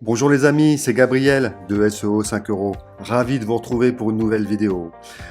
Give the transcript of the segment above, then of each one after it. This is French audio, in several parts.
Bonjour les amis, c'est Gabriel de SEO 5 euros. Ravi de vous retrouver pour une nouvelle vidéo.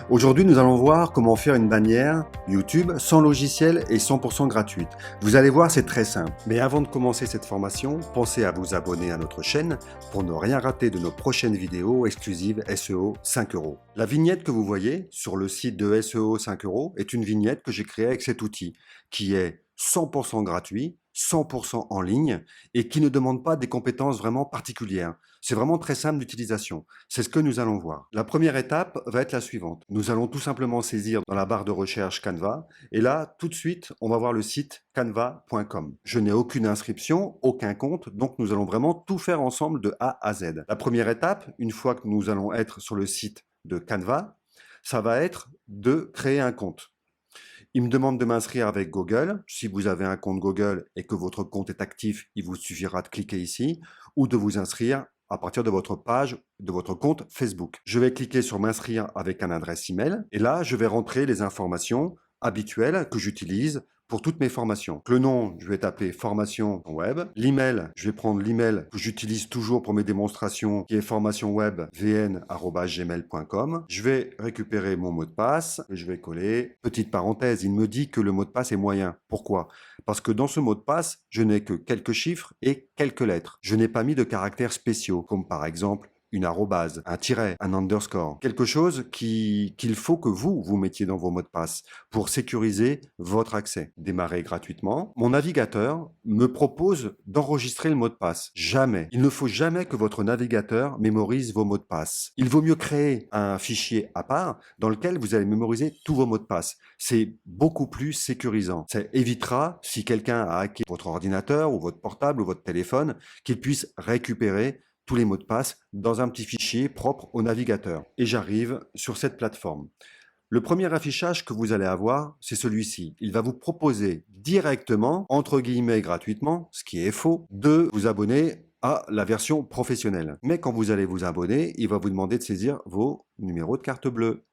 Aujourd'hui, nous allons voir comment faire une bannière YouTube sans logiciel et 100% gratuite. Vous allez voir, c'est très simple. Mais avant de commencer cette formation, pensez à vous abonner à notre chaîne pour ne rien rater de nos prochaines vidéos exclusives SEO 5 euros. La vignette que vous voyez sur le site de SEO 5 euros est une vignette que j'ai créée avec cet outil qui est 100% gratuit, 100% en ligne et qui ne demande pas des compétences vraiment particulières. C'est vraiment très simple d'utilisation. C'est ce que nous allons voir. La première étape va être la suivante. Nous allons tout simplement saisir dans la barre de recherche Canva et là, tout de suite, on va voir le site canva.com. Je n'ai aucune inscription, aucun compte, donc nous allons vraiment tout faire ensemble de A à Z. La première étape, une fois que nous allons être sur le site de Canva, ça va être de créer un compte. Il me demande de m'inscrire avec Google. Si vous avez un compte Google et que votre compte est actif, il vous suffira de cliquer ici ou de vous inscrire à partir de votre page, de votre compte Facebook. Je vais cliquer sur m'inscrire avec un adresse email et là, je vais rentrer les informations habituelles que j'utilise pour toutes mes formations. Le nom, je vais taper formation web. L'email, je vais prendre l'email que j'utilise toujours pour mes démonstrations qui est formationwebvn@gmail.com. Je vais récupérer mon mot de passe et je vais coller. Petite parenthèse, il me dit que le mot de passe est moyen. Pourquoi? Parce que dans ce mot de passe, je n'ai que quelques chiffres et quelques lettres. Je n'ai pas mis de caractères spéciaux, comme par exemple une arrobase, un tiret, un underscore. Quelque chose qu'il faut que vous mettiez dans vos mots de passe pour sécuriser votre accès. Démarrer gratuitement. Mon navigateur me propose d'enregistrer le mot de passe. Jamais. Il ne faut jamais que votre navigateur mémorise vos mots de passe. Il vaut mieux créer un fichier à part dans lequel vous allez mémoriser tous vos mots de passe. C'est beaucoup plus sécurisant. Ça évitera, si quelqu'un a hacké votre ordinateur ou votre portable ou votre téléphone, qu'il puisse récupérer tous les mots de passe dans un petit fichier propre au navigateur. Et j'arrive sur cette plateforme. Le premier affichage que vous allez avoir, c'est celui-ci. Il va vous proposer directement, entre guillemets gratuitement, ce qui est faux, de vous abonner à la version professionnelle. Mais quand vous allez vous abonner, il va vous demander de saisir vos numéros de carte bleue.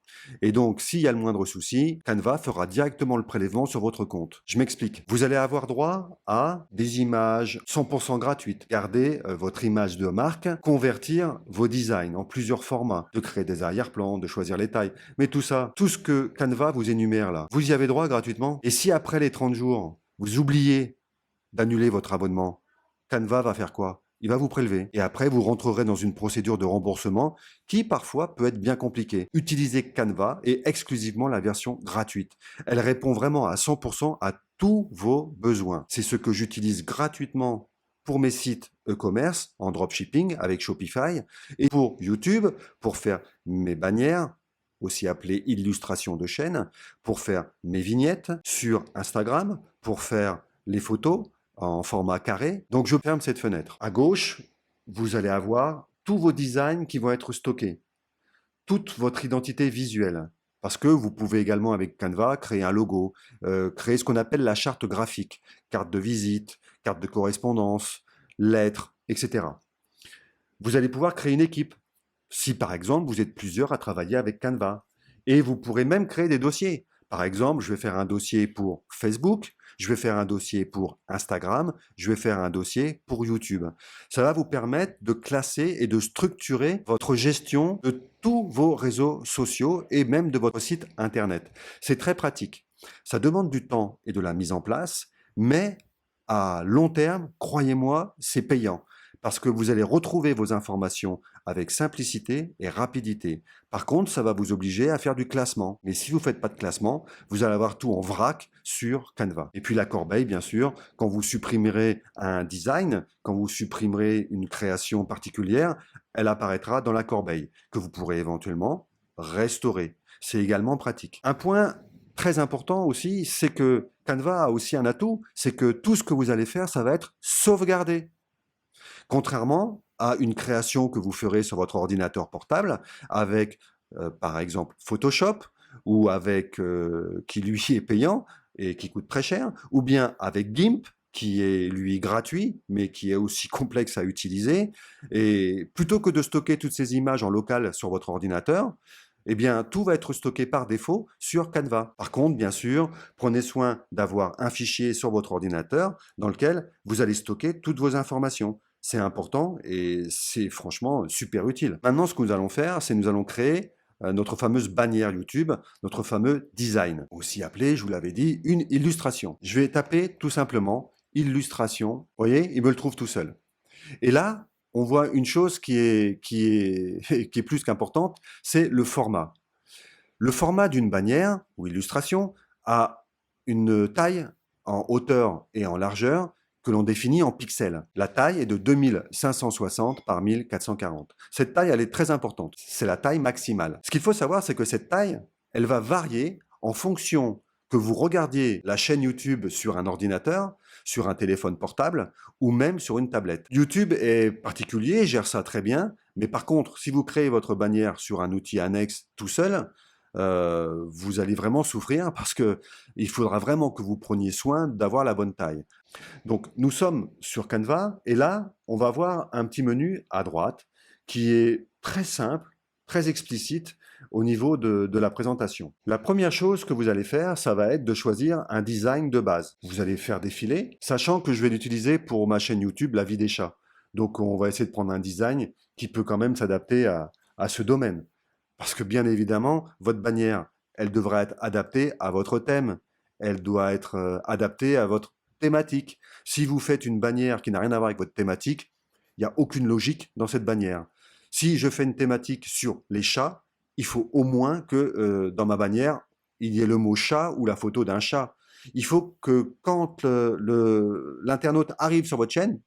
Et donc, s'il y a le moindre souci, Canva fera directement le prélèvement sur votre compte. Je m'explique. Vous allez avoir droit à des images 100% gratuites. Garder votre image de marque, convertir vos designs en plusieurs formats, de créer des arrière-plans, de choisir les tailles. Mais tout ça, tout ce que Canva vous énumère là, vous y avez droit gratuitement. Et si après les 30 jours, vous oubliez d'annuler votre abonnement, Canva va faire quoi? Il va vous prélever. Et après, vous rentrerez dans une procédure de remboursement qui, parfois, peut être bien compliquée. Utilisez Canva et exclusivement la version gratuite. Elle répond vraiment à 100% à tous vos besoins. C'est ce que j'utilise gratuitement pour mes sites e-commerce en dropshipping avec Shopify et pour YouTube, pour faire mes bannières, aussi appelées illustrations de chaîne, pour faire mes vignettes sur Instagram, pour faire les photos en format carré. Donc je ferme cette fenêtre. À gauche, vous allez avoir tous vos designs qui vont être stockés, toute votre identité visuelle. Parce que vous pouvez également avec Canva créer un logo, créer ce qu'on appelle la charte graphique, carte de visite, carte de correspondance, lettres, etc. Vous allez pouvoir créer une équipe. Si par exemple vous êtes plusieurs à travailler avec Canva. Et vous pourrez même créer des dossiers. Par exemple, je vais faire un dossier pour Facebook, je vais faire un dossier pour Instagram, je vais faire un dossier pour YouTube. Ça va vous permettre de classer et de structurer votre gestion de tous vos réseaux sociaux et même de votre site internet. C'est très pratique. Ça demande du temps et de la mise en place, mais à long terme, croyez-moi, c'est payant parce que vous allez retrouver vos informations avec simplicité et rapidité. Par contre, ça va vous obliger à faire du classement. Mais si vous ne faites pas de classement, vous allez avoir tout en vrac sur Canva. Et puis la corbeille, bien sûr, quand vous supprimerez un design, quand vous supprimerez une création particulière, elle apparaîtra dans la corbeille, que vous pourrez éventuellement restaurer. C'est également pratique. Un point très important aussi, c'est que Canva a aussi un atout, c'est que tout ce que vous allez faire, ça va être sauvegardé. Contrairement à une création que vous ferez sur votre ordinateur portable avec, par exemple, Photoshop ou avec, qui lui est payant et qui coûte très cher, ou bien avec GIMP, qui est lui gratuit, mais qui est aussi complexe à utiliser. Et plutôt que de stocker toutes ces images en local sur votre ordinateur, eh bien, tout va être stocké par défaut sur Canva. Par contre, bien sûr, prenez soin d'avoir un fichier sur votre ordinateur dans lequel vous allez stocker toutes vos informations. c'est important et c'est franchement super utile. Maintenant, ce que nous allons faire, c'est nous allons créer notre fameuse bannière YouTube, notre fameux design, aussi appelé, je vous l'avais dit, une illustration. Je vais taper tout simplement illustration. Vous voyez, il me le trouve tout seul. Et là, on voit une chose qui est plus qu'importante, c'est le format. Le format d'une bannière ou illustration a une taille en hauteur et en largeur que l'on définit en pixels. La taille est de 2560 par 1440. Cette taille, elle est très importante. C'est la taille maximale. Ce qu'il faut savoir, c'est que cette taille, elle va varier en fonction que vous regardiez la chaîne YouTube sur un ordinateur, sur un téléphone portable ou même sur une tablette. YouTube est particulier, gère ça très bien, mais par contre, si vous créez votre bannière sur un outil annexe tout seul, vous allez vraiment souffrir parce que il faudra vraiment que vous preniez soin d'avoir la bonne taille. Donc, nous sommes sur Canva et là, on va voir un petit menu à droite qui est très simple, très explicite au niveau de la présentation. La première chose que vous allez faire, ça va être de choisir un design de base. Vous allez faire défiler, sachant que je vais l'utiliser pour ma chaîne YouTube, La vie des chats. Donc, on va essayer de prendre un design qui peut quand même s'adapter à ce domaine. Parce que bien évidemment, votre bannière, elle devra être adaptée à votre thème. Elle doit être adaptée à votre thématique. Si vous faites une bannière qui n'a rien à voir avec votre thématique, il n'y a aucune logique dans cette bannière. Si je fais une thématique sur les chats, il faut au moins que dans ma bannière, il y ait le mot chat ou la photo d'un chat. Il faut que quand l'internaute arrive sur votre chaîne,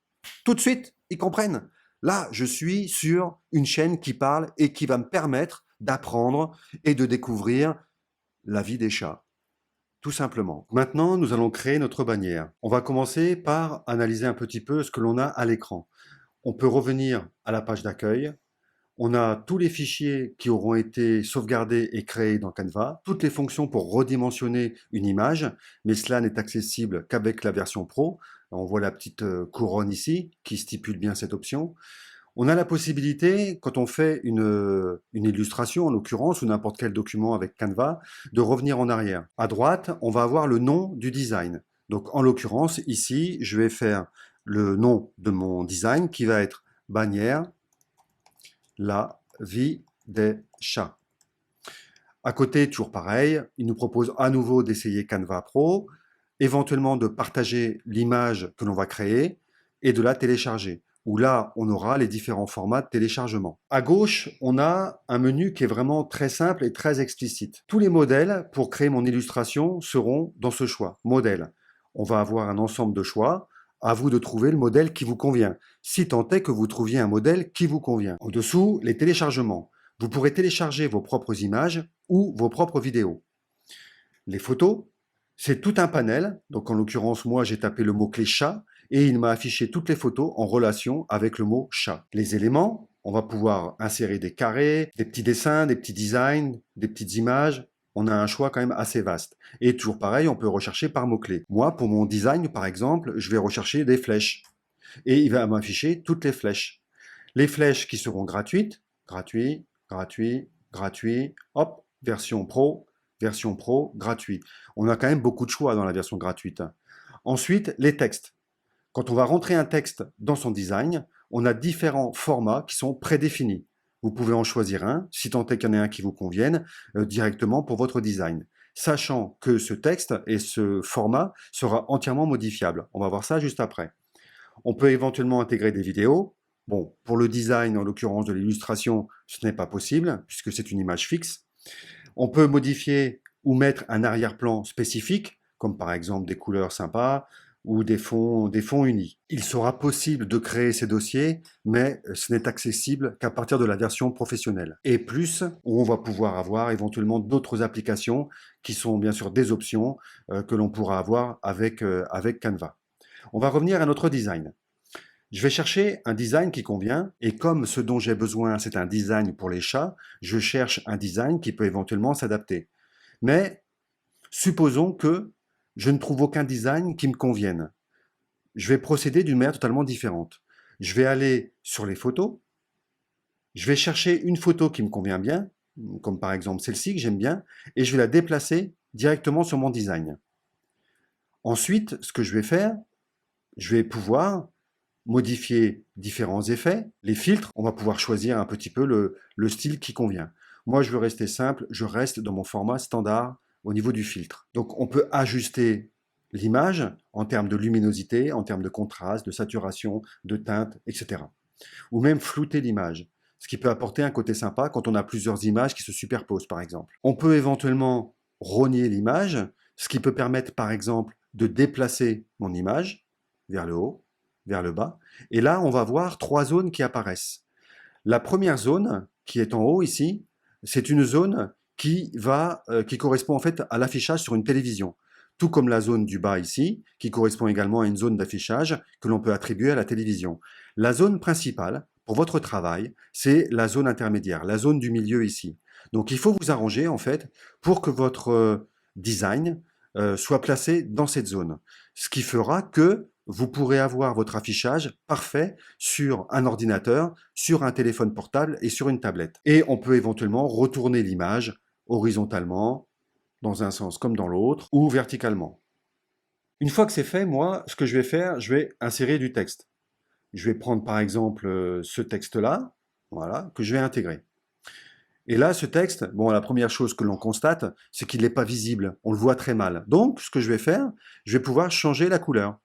tout de suite, il comprenne. Là, je suis sur une chaîne qui parle et qui va me permettre d'apprendre et de découvrir la vie des chats. Tout simplement. Maintenant, nous allons créer notre bannière. On va commencer par analyser un petit peu ce que l'on a à l'écran. On peut revenir à la page d'accueil. On a tous les fichiers qui auront été sauvegardés et créés dans Canva, toutes les fonctions pour redimensionner une image, mais cela n'est accessible qu'avec la version Pro. On voit la petite couronne ici qui stipule bien cette option. On a la possibilité, quand on fait une illustration en l'occurrence, ou n'importe quel document avec Canva, de revenir en arrière. À droite, on va avoir le nom du design. Donc en l'occurrence, ici, je vais faire le nom de mon design qui va être bannière, la vie des chats. À côté, toujours pareil, il nous propose à nouveau d'essayer Canva Pro, éventuellement de partager l'image que l'on va créer et de la télécharger, où là, on aura les différents formats de téléchargement. À gauche, on a un menu qui est vraiment très simple et très explicite. Tous les modèles pour créer mon illustration seront dans ce choix, modèle. On va avoir un ensemble de choix. À vous de trouver le modèle qui vous convient, si tant est que vous trouviez un modèle qui vous convient. En dessous, les téléchargements. Vous pourrez télécharger vos propres images ou vos propres vidéos. Les photos, c'est tout un panel. Donc en l'occurrence, moi, j'ai tapé le mot-clé chat et il m'a affiché toutes les photos en relation avec le mot chat. Les éléments, on va pouvoir insérer des carrés, des petits dessins, des petits designs, des petites images. On a un choix quand même assez vaste. Et toujours pareil, on peut rechercher par mots-clés. Moi, pour mon design, par exemple, je vais rechercher des flèches. Et il va m'afficher toutes les flèches. Les flèches qui seront gratuites, gratuit, gratuit, gratuit, hop, version pro, gratuit. On a quand même beaucoup de choix dans la version gratuite. Ensuite, les textes. Quand on va rentrer un texte dans son design, on a différents formats qui sont prédéfinis. Vous pouvez en choisir un, si tant est qu'il y en ait un qui vous convienne, directement pour votre design. Sachant que ce texte et ce format sera entièrement modifiable. On va voir ça juste après. On peut éventuellement intégrer des vidéos. Bon, pour le design, en l'occurrence de l'illustration, ce n'est pas possible, puisque c'est une image fixe. On peut modifier ou mettre un arrière-plan spécifique, comme par exemple des couleurs sympas ou des fonds unis. Il sera possible de créer ces dossiers, mais ce n'est accessible qu'à partir de la version professionnelle. Et plus, on va pouvoir avoir éventuellement d'autres applications qui sont bien sûr des options que l'on pourra avoir avec Canva. On va revenir à notre design. Je vais chercher un design qui convient et comme ce dont j'ai besoin, c'est un design pour les chats, je cherche un design qui peut éventuellement s'adapter. Mais supposons que je ne trouve aucun design qui me convienne. Je vais procéder d'une manière totalement différente. Je vais aller sur les photos. Je vais chercher une photo qui me convient bien, comme par exemple celle-ci que j'aime bien, et je vais la déplacer directement sur mon design. Ensuite, ce que je vais faire, je vais pouvoir modifier différents effets. Les filtres, on va pouvoir choisir un petit peu le style qui convient. Moi, je veux rester simple, je reste dans mon format standard au niveau du filtre. Donc, on peut ajuster l'image en termes de luminosité, en termes de contraste, de saturation, de teinte, etc. Ou même flouter l'image, ce qui peut apporter un côté sympa quand on a plusieurs images qui se superposent, par exemple. On peut éventuellement rogner l'image, ce qui peut permettre, par exemple, de déplacer mon image vers le haut, vers le bas. Et là, on va voir trois zones qui apparaissent. La première zone, qui est en haut ici, c'est une zone qui correspond en fait à l'affichage sur une télévision. Tout comme la zone du bas ici, qui correspond également à une zone d'affichage que l'on peut attribuer à la télévision. La zone principale, pour votre travail, c'est la zone intermédiaire, la zone du milieu ici. Donc il faut vous arranger en fait pour que votre design soit placé dans cette zone. Ce qui fera que vous pourrez avoir votre affichage parfait sur un ordinateur, sur un téléphone portable et sur une tablette. Et on peut éventuellement retourner l'image horizontalement, dans un sens comme dans l'autre, ou verticalement. Une fois que c'est fait, moi, ce que je vais faire, je vais insérer du texte. Je vais prendre par exemple ce texte-là, voilà, que je vais intégrer. Et là, ce texte, bon, la première chose que l'on constate, c'est qu'il n'est pas visible. On le voit très mal. Donc, ce que je vais faire, je vais pouvoir changer la couleur.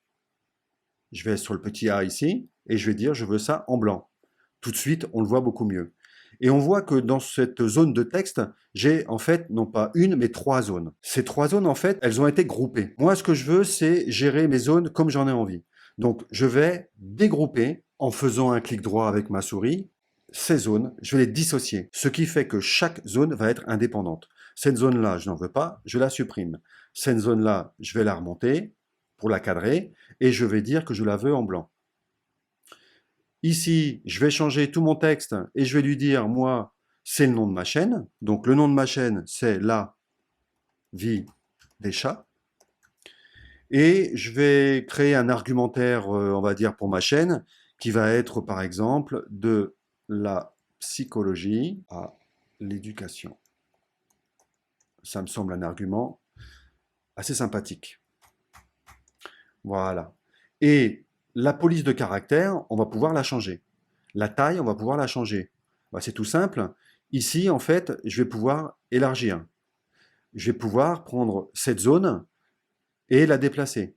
Je vais sur le petit A ici, et je vais dire je veux ça en blanc. Tout de suite, on le voit beaucoup mieux. Et on voit que dans cette zone de texte, j'ai en fait non pas une, mais trois zones. Ces trois zones, en fait, elles ont été groupées. Moi, ce que je veux, c'est gérer mes zones comme j'en ai envie. Donc, je vais dégrouper en faisant un clic droit avec ma souris. Ces zones, je vais les dissocier, ce qui fait que chaque zone va être indépendante. Cette zone-là, je n'en veux pas, je la supprime. Cette zone-là, je vais la remonter pour la cadrer, et je vais dire que je la veux en blanc. Ici, je vais changer tout mon texte et je vais lui dire, moi, c'est le nom de ma chaîne. Donc, le nom de ma chaîne, c'est La vie des chats. Et je vais créer un argumentaire, on va dire, pour ma chaîne, qui va être, par exemple, de la psychologie à l'éducation. Ça me semble un argument assez sympathique. Voilà. Et la police de caractère, on va pouvoir la changer. La taille, on va pouvoir la changer. Bah, c'est tout simple. Ici, en fait, je vais pouvoir élargir. Je vais pouvoir prendre cette zone et la déplacer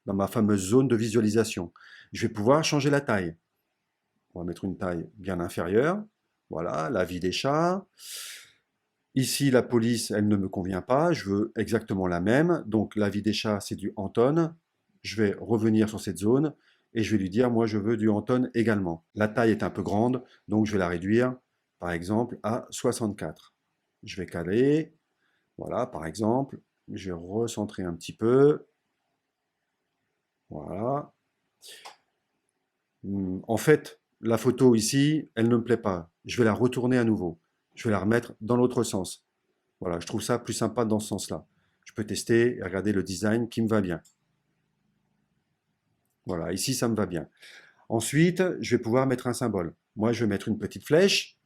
dans ma fameuse zone de visualisation. Je vais pouvoir changer la taille. On va mettre une taille bien inférieure. Voilà, la vie des chats. Ici, la police, elle ne me convient pas. Je veux exactement la même. Donc, la vie des chats, c'est du Anton. Je vais revenir sur cette zone et je vais lui dire, moi, je veux du Anton également. La taille est un peu grande, donc je vais la réduire, par exemple, à 64. Je vais caler. Voilà, par exemple. Je vais recentrer un petit peu. Voilà. En fait, la photo ici, elle ne me plaît pas. Je vais la retourner à nouveau. Je vais la remettre dans l'autre sens. Voilà, je trouve ça plus sympa dans ce sens-là. Je peux tester et regarder le design qui me va bien. Voilà, ici ça me va bien. Ensuite, je vais pouvoir mettre un symbole. Moi, je vais mettre une petite flèche.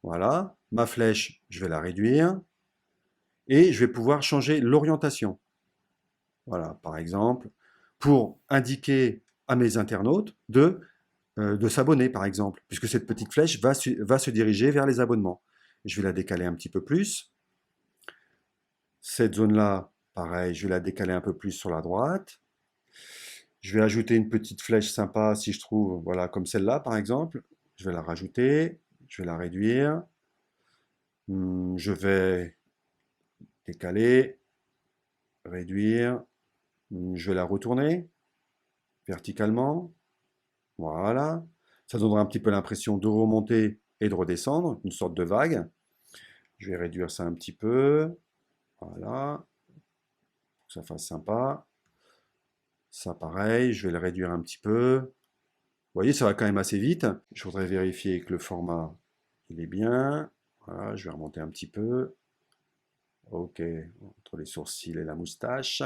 Voilà, ma flèche, je vais la réduire. Et je vais pouvoir changer l'orientation. Voilà, par exemple, pour indiquer à mes internautes de s'abonner, par exemple, puisque cette petite flèche va se diriger vers les abonnements. Je vais la décaler un petit peu plus. Cette zone-là, pareil, je vais la décaler un peu plus sur la droite. Je vais ajouter une petite flèche sympa si je trouve, voilà, comme celle-là, par exemple. Je vais la rajouter, je vais la réduire. Je vais décaler, réduire. Je vais la retourner verticalement. Voilà. Ça donnera un petit peu l'impression de remonter et de redescendre, une sorte de vague. Je vais réduire ça un petit peu. Voilà. Pour que ça fasse sympa. Ça, pareil, je vais le réduire un petit peu. Vous voyez, ça va quand même assez vite. Je voudrais vérifier que le format, il est bien. Voilà, je vais remonter un petit peu. Ok, entre les sourcils et la moustache.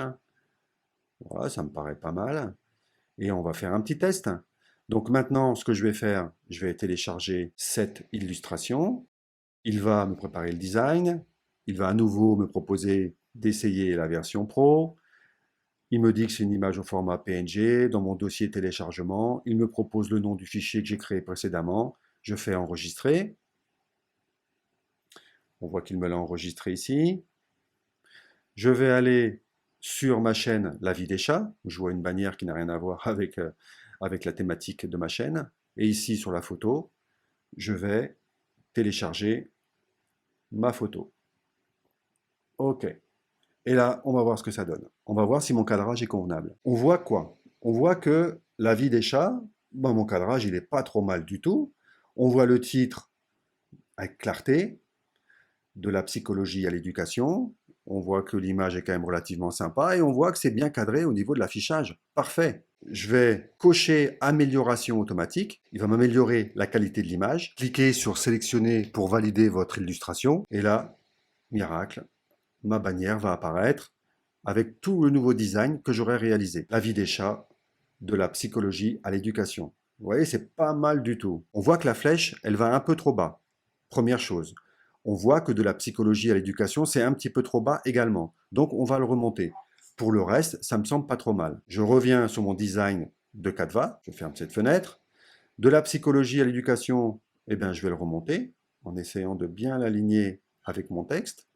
Voilà, ça me paraît pas mal. Et on va faire un petit test. Donc maintenant, ce que je vais faire, je vais télécharger cette illustration. Il va me préparer le design. Il va à nouveau me proposer d'essayer la version pro. Il me dit que c'est une image au format PNG, dans mon dossier téléchargement. Il me propose le nom du fichier que j'ai créé précédemment. Je fais enregistrer. On voit qu'il me l'a enregistré ici. Je vais aller sur ma chaîne La Vie des Chats, où je vois une bannière qui n'a rien à voir avec, avec la thématique de ma chaîne. Et ici, sur la photo, je vais télécharger ma photo. OK. Et là, on va voir ce que ça donne. On va voir si mon cadrage est convenable. On voit quoi? On voit que La Vie des Chats, bon, mon cadrage, il n'est pas trop mal du tout. On voit le titre avec clarté, de la psychologie à l'éducation. On voit que l'image est quand même relativement sympa et on voit que c'est bien cadré au niveau de l'affichage. Parfait. Je vais cocher amélioration automatique. Il va m'améliorer la qualité de l'image. Cliquez sur sélectionner pour valider votre illustration. Et là, miracle, ma bannière va apparaître avec tout le nouveau design que j'aurais réalisé. La vie des chats, de la psychologie à l'éducation. Vous voyez, c'est pas mal du tout. On voit que la flèche, elle va un peu trop bas. Première chose. On voit que de la psychologie à l'éducation, c'est un petit peu trop bas également. Donc, on va le remonter. Pour le reste, ça me semble pas trop mal. Je reviens sur mon design de Canva. Je ferme cette fenêtre. De la psychologie à l'éducation, eh bien, je vais le remonter en essayant de bien l'aligner avec mon texte.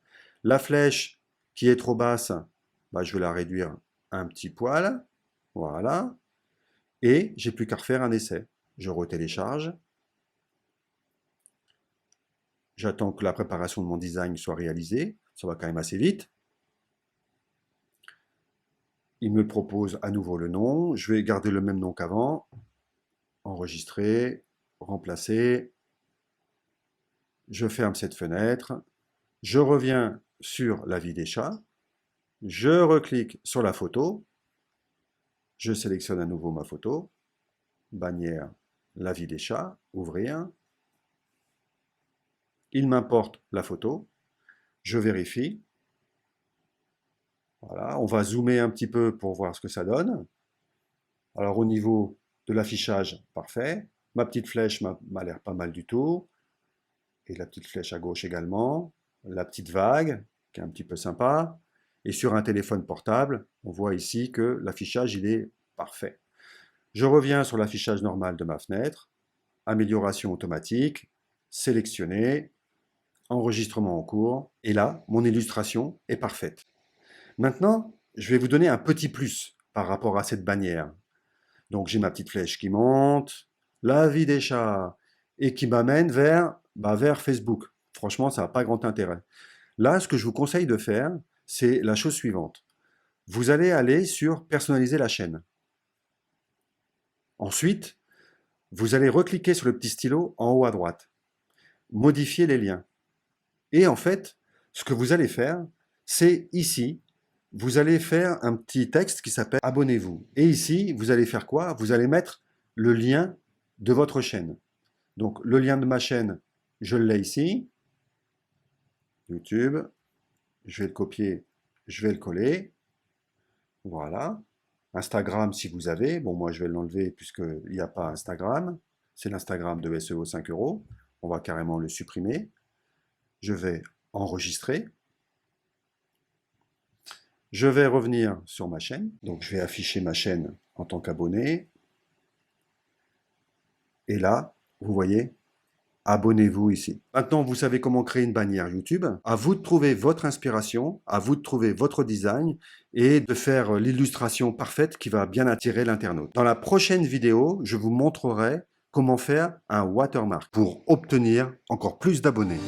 La flèche qui est trop basse, bah, je vais la réduire un petit poil. Voilà. Et j'ai plus qu'à refaire un essai. Je retélécharge. J'attends que la préparation de mon design soit réalisée. Ça va quand même assez vite. Il me propose à nouveau le nom. Je vais garder le même nom qu'avant. Enregistrer, remplacer. Je ferme cette fenêtre. Je reviens sur La Vie des Chats. Je reclique sur la photo. Je sélectionne à nouveau ma photo. Bannière La Vie des Chats. Ouvrir. Il m'importe la photo. Je vérifie. Voilà, on va zoomer un petit peu pour voir ce que ça donne. Alors au niveau de l'affichage, parfait. Ma petite flèche m'a l'air pas mal du tout. Et la petite flèche à gauche également. La petite vague, qui est un petit peu sympa. Et sur un téléphone portable, on voit ici que l'affichage, il est parfait. Je reviens sur l'affichage normal de ma fenêtre. Amélioration automatique. Sélectionner. Enregistrement en cours. Et là, mon illustration est parfaite. Maintenant, je vais vous donner un petit plus par rapport à cette bannière. Donc j'ai ma petite flèche qui monte, La Vie des Chats, et qui m'amène vers Facebook. Franchement, ça n'a pas grand intérêt. Là, ce que je vous conseille de faire, c'est la chose suivante. Vous allez aller sur Personnaliser la chaîne. Ensuite, vous allez recliquer sur le petit stylo en haut à droite. Modifier les liens. Et en fait, ce que vous allez faire, c'est ici, vous allez faire un petit texte qui s'appelle « Abonnez-vous ». Et ici, vous allez faire quoi? Vous allez mettre le lien de votre chaîne. Donc, le lien de ma chaîne, je l'ai ici. YouTube. Je vais le copier, je vais le coller. Voilà. Instagram, si vous avez. Bon, moi, je vais l'enlever puisqu'il n'y a pas Instagram. C'est l'Instagram de SEO 5 €. On va carrément le supprimer. Je vais enregistrer. Je vais revenir sur ma chaîne. Donc, je vais afficher ma chaîne en tant qu'abonné. Et là, vous voyez, abonnez-vous ici. Maintenant, vous savez comment créer une bannière YouTube. À vous de trouver votre inspiration, à vous de trouver votre design et de faire l'illustration parfaite qui va bien attirer l'internaute. Dans la prochaine vidéo, je vous montrerai comment faire un watermark pour obtenir encore plus d'abonnés.